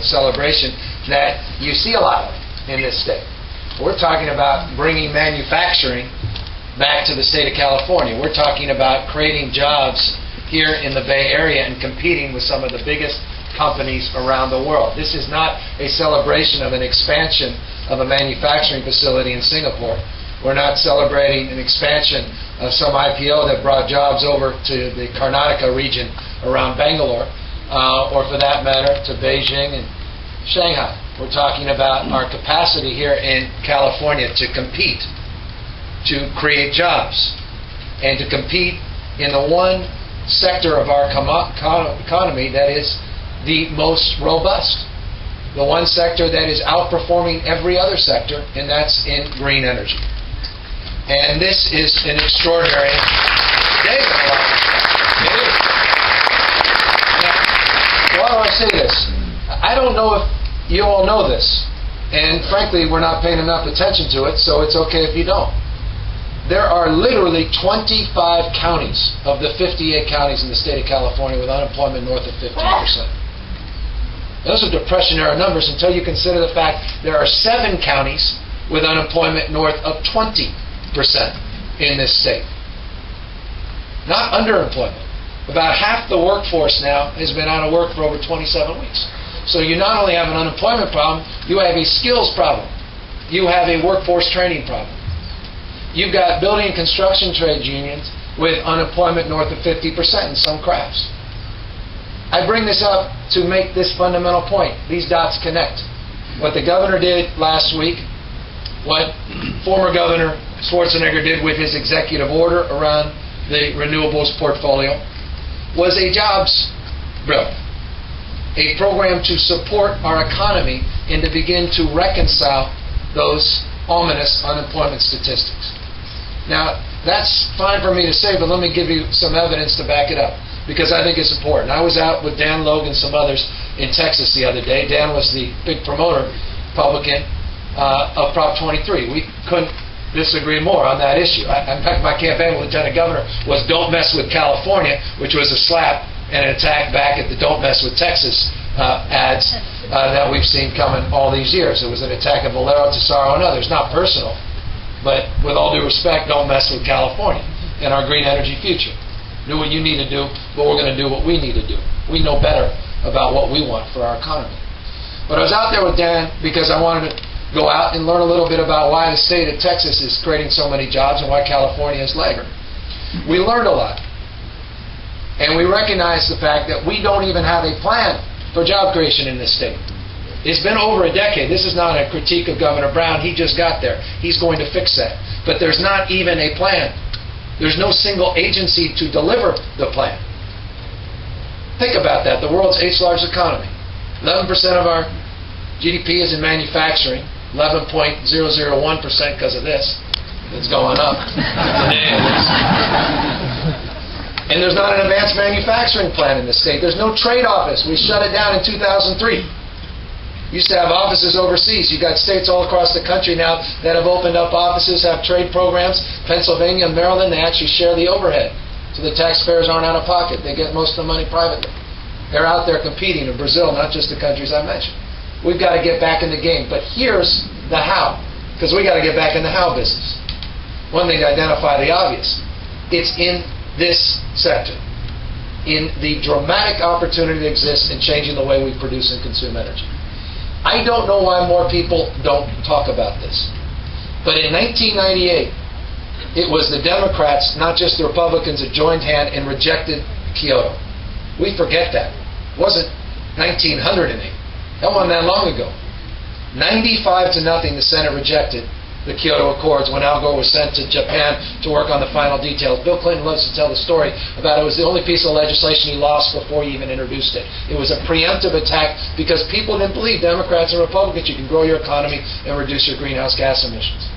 celebration that you see a lot of in this state. We're talking about bringing manufacturing back to the state of California. We're talking about creating jobs here in the Bay Area and competing with some of the biggest companies around the world. This is not a celebration of an expansion of a manufacturing facility in Singapore. We're not celebrating an expansion of some IPO that brought jobs over to the Karnataka region around Bangalore, or for that matter, to Beijing and Shanghai. We're talking about our capacity here in California to compete, to create jobs, and to compete in the one sector of our economy that is the most robust, the one sector that is outperforming every other sector, and that's in green energy. And this is an extraordinary day. It is. Now, why do I say this? I don't know if you all know this, and frankly, we're not paying enough attention to it, so it's okay if you don't. There are literally 25 counties of the 58 counties in the state of California with unemployment north of 15%. Those are Depression-era numbers until you consider the fact there are 7 counties with unemployment north of 20% in this state. Not underemployment. About half the workforce now has been out of work for over 27 weeks. So you not only have an unemployment problem, you have a skills problem. You have a workforce training problem. You've got building and construction trade unions with unemployment north of 50% in some crafts. I bring this up to make this fundamental point. These dots connect. What the governor did last week, what former Governor Schwarzenegger did with his executive order around the renewables portfolio, was a jobs bill. A program to support our economy and to begin to reconcile those ominous unemployment statistics. Now, that's fine for me to say, but let me give you some evidence to back it up, because I think it's important. I was out with Dan Logan and some others in Texas the other day. Dan was the big promoter, Republican, of Prop 23. We couldn't disagree more on that issue. In fact, my campaign with Lieutenant Governor was "Don't Mess with California," which was a slap and an attack back at the "Don't Mess with Texas" ads that we've seen coming all these years. It was an attack of Valero, Tesoro, and others. Not personal, but with all due respect, don't mess with California and our green energy future. Do what you need to do, but we're going to do what we need to do. We know better about what we want for our economy. But I was out there with Dan because I wanted to go out and learn a little bit about why the state of Texas is creating so many jobs and why California is lagging. We learned a lot. And we recognize the fact that we don't even have a plan for job creation in this state. It's been over a decade. This is not a critique of Governor Brown. He just got there. He's going to fix that. But there's not even a plan. There's no single agency to deliver the plan. Think about that. The world's 8th largest economy. 11% of our GDP is in manufacturing. 11.001% because of this. It's going up. And there's not an advanced manufacturing plan in the state. There's no trade office. We shut it down in 2003. Used to have offices overseas. You've got states all across the country now that have opened up offices, have trade programs. Pennsylvania and Maryland, they actually share the overhead. So the taxpayers aren't out of pocket. They get most of the money privately. They're out there competing in Brazil, not just the countries I mentioned. We've got to get back in the game. But here's the how, because we got to get back in the how business. One thing to identify the obvious. It's in this sector, in the dramatic opportunity that exists in changing the way we produce and consume energy. I don't know why more people don't talk about this. But in 1998, it was the Democrats, not just the Republicans, that joined hand and rejected Kyoto. We forget that. It wasn't 1908. That wasn't that long ago. 95-0, the Senate rejected the Kyoto Accords when Al Gore was sent to Japan to work on the final details. Bill Clinton loves to tell the story about it was the only piece of legislation he lost before he even introduced it. It was a preemptive attack because people didn't believe, Democrats and Republicans, you can grow your economy and reduce your greenhouse gas emissions.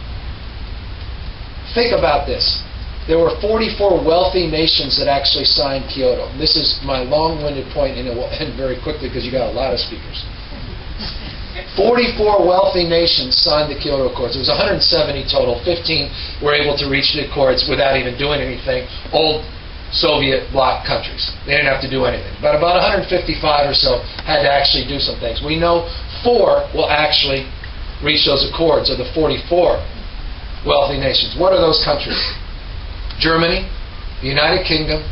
Think about this. There were 44 wealthy nations that actually signed Kyoto. This is my long-winded point, and it will end very quickly because you got a lot of speakers. 44 wealthy nations signed the Kyoto Accords. It was 170 total. 15 were able to reach the Accords without even doing anything. Old Soviet bloc countries. They didn't have to do anything. But about 155 or so had to actually do some things. We know 4 will actually reach those accords of the 44 wealthy nations. What are those countries? Germany, the United Kingdom,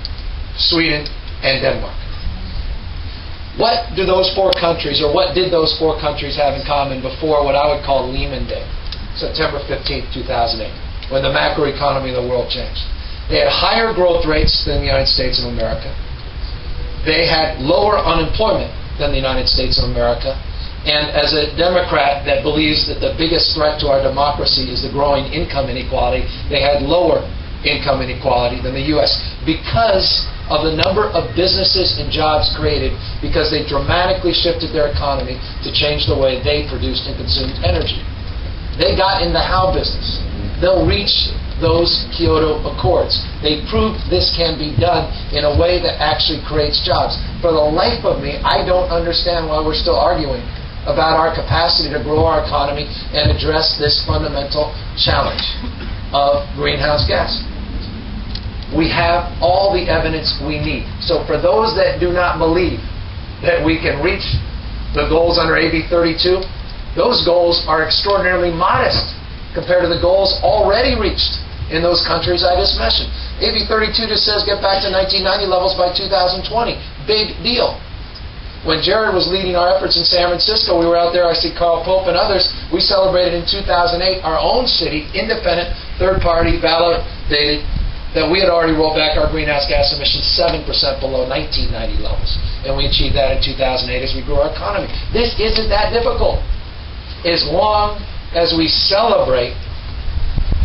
Sweden, and Denmark. What do those 4 countries, or what did those 4 countries have in common before what I would call Lehman Day, September 15th, 2008, when the macroeconomy of the world changed? They had higher growth rates than the United States of America. They had lower unemployment than the United States of America. And as a Democrat that believes that the biggest threat to our democracy is the growing income inequality, they had lower income inequality than the U.S. because of the number of businesses and jobs created, because they dramatically shifted their economy to change the way they produced and consumed energy. They got in the how business. They'll reach those Kyoto Accords. They proved this can be done in a way that actually creates jobs. For the life of me, I don't understand why we're still arguing about our capacity to grow our economy and address this fundamental challenge of greenhouse gas. We have all the evidence we need. So for those that do not believe that we can reach the goals under AB 32, those goals are extraordinarily modest compared to the goals already reached in those countries I just mentioned. AB 32 just says get back to 1990 levels by 2020. Big deal. When Jared was leading our efforts in San Francisco, we were out there, I see Carl Pope and others, we celebrated in 2008 our own city, independent, third-party, validated, that we had already rolled back our greenhouse gas emissions 7% below 1990 levels. And we achieved that in 2008 as we grew our economy. This isn't that difficult. As long as we celebrate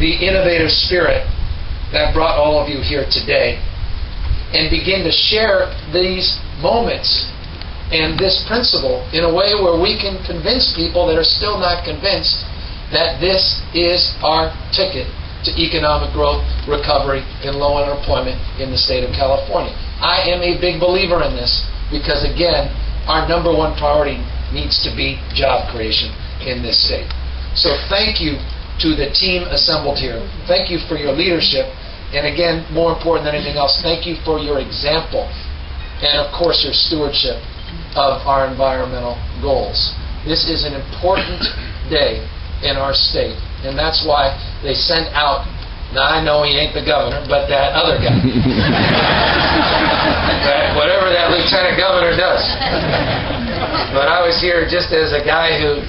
the innovative spirit that brought all of you here today and begin to share these moments and this principle in a way where we can convince people that are still not convinced that this is our ticket to economic growth, recovery, and low unemployment in the state of California. I am a big believer in this because, again, our number one priority needs to be job creation in this state. So thank you to the team assembled here. Thank you for your leadership. And again, more important than anything else, thank you for your example and, of course, your stewardship of our environmental goals. This is an important day in our state, and that's why they sent out, now I know he ain't the governor, but that other guy. Whatever that lieutenant governor does. But I was here just as a guy who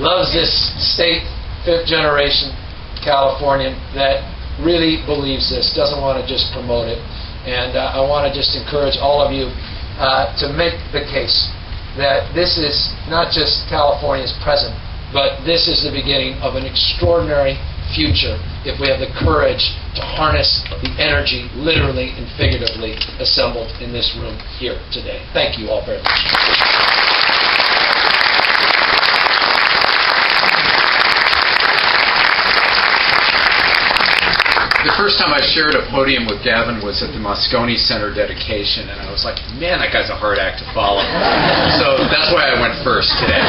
loves this state, fifth generation Californian, that really believes this, doesn't want to just promote it. And I want to just encourage all of you to make the case that this is not just California's present, but this is the beginning of an extraordinary future if we have the courage to harness the energy, literally and figuratively, assembled in this room here today. Thank you all very much. The first time I shared a podium with Gavin was at the Moscone Center dedication, and I was like, man, that guy's a hard act to follow. So that's why I went first today.